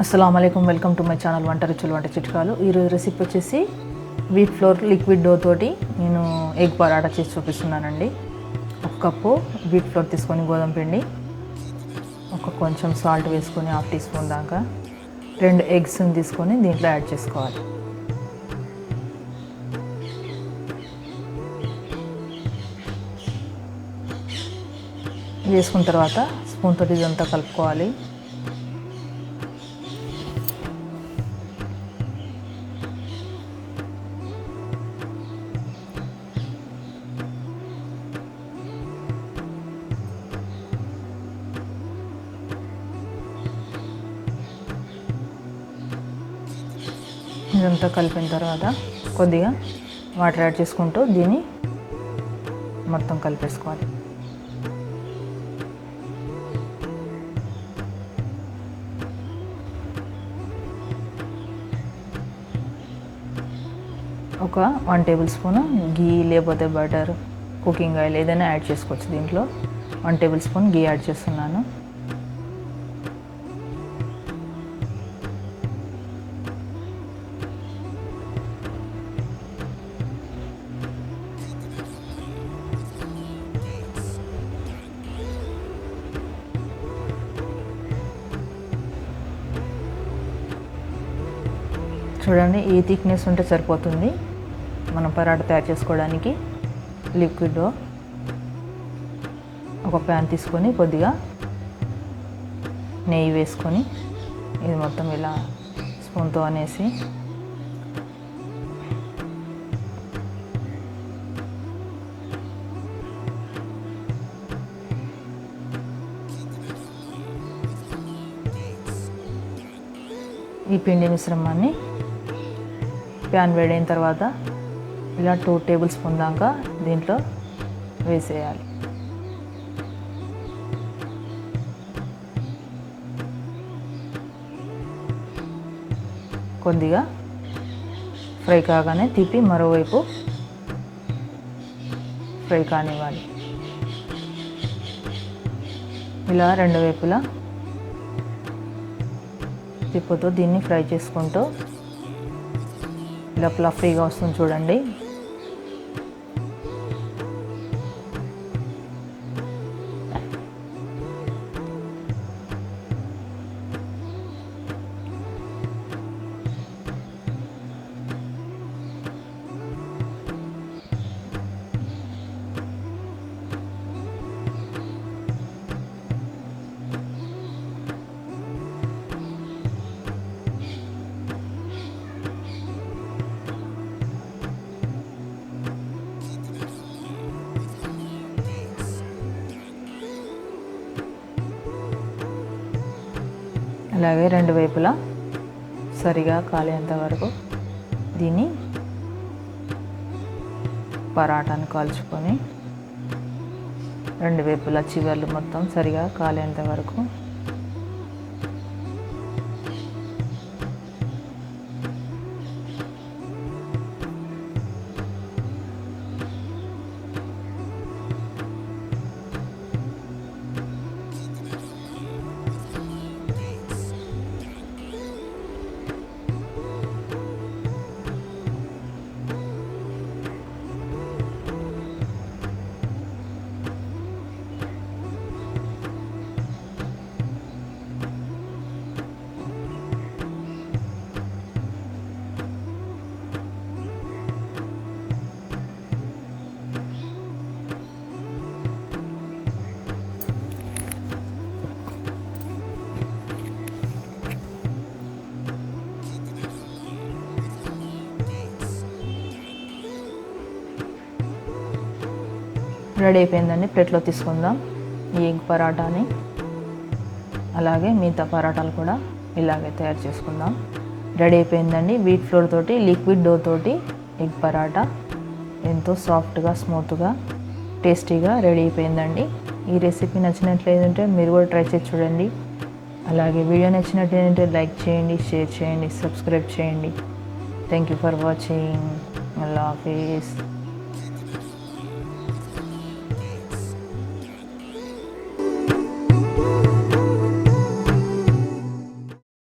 అస్సలాముఅలైకుం welcome to my channel వంట రుచులు వంట చిట్కాలు. ఈరోజు రెసిపీ వచ్చేసి వీట్ ఫ్లోర్ లిక్విడ్ డో తోటి నేను ఎగ్ పరాటా చేసి చూపిస్తున్నానండి. ఒక కప్పు వీట్ ఫ్లోర్ తీసుకొని గోధుమ పిండి, కొంచెం సాల్ట్ వేసుకొని 1/2 టీ స్పూన్ దాకా 2 ఎగ్స్ని తీసుకొని దీంట్లో యాడ్ చేసుకోవాలి. వేసుకున్న తర్వాత స్పూన్ తోటి ఇదంతా కలుపుకోవాలి. ఇదంతా కలిపిన తర్వాత కొద్దిగా వాటర్ యాడ్ చేసుకుంటూ దీన్ని మొత్తం కలిపేసుకోవాలి. ఒక 1 టేబుల్ స్పూన్ గీ లేకపోతే బటర్, కుకింగ్ ఆయిల్ ఏదైనా యాడ్ చేసుకోవచ్చు. దీంట్లో 1 టేబుల్ స్పూన్ గీ యాడ్ చేస్తున్నాను. చూడండి, ఈ థిక్నెస్ ఉంటే సరిపోతుంది మనం పరాటా తయారు చేసుకోవడానికి. లిక్విడ్ ఒక ప్యాన్ తీసుకొని కొద్దిగా నెయ్యి వేసుకొని ఇది మొత్తం ఇలా స్పూన్తో అనేసి ఈ పిండి మిశ్రమాన్ని ప్యాన్ వేడైన తర్వాత ఇలా 2 టేబుల్ స్పూన్ దాకా దీంట్లో వేసేయాలి. కొద్దిగా ఫ్రై కాగానే తిప్పి మరోవైపు ఫ్రై కానివ్వాలి. ఇలా 2 వైపులా తిప్పుతూ దీన్ని ఫ్రై చేసుకుంటూ ఇలా ఫ్లఫీగా వస్తుంది చూడండి. అలాగే 2 వైపులా సరిగా కాలేంత వరకు దీన్ని పరాటాను కాల్చుకొని 2 వైపులా చివర్లు మొత్తం సరిగా కాలేంత వరకు రెడీ అయిపోయిందండి. ప్లేట్లో తీసుకుందాం ఈ ఎగ్ పరాటాని. అలాగే మిగతా పరాటాలు కూడా ఇలాగే తయారు చేసుకుందాం. రెడీ అయిపోయిందండి. వీట్ ఫ్లోర్ తోటి లిక్విడ్ డో తోటి ఎగ్ పరాటా ఎంతో సాఫ్ట్గా, స్మూత్గా, టేస్టీగా రెడీ అయిపోయిందండి. ఈ రెసిపీ నచ్చినట్లయితే మీరు కూడా ట్రై చేసి చూడండి. అలాగే వీడియో నచ్చినట్లయితే లైక్ చేయండి, షేర్ చేయండి, సబ్స్క్రైబ్ చేయండి. Thank you for watching. Allah Hafeez.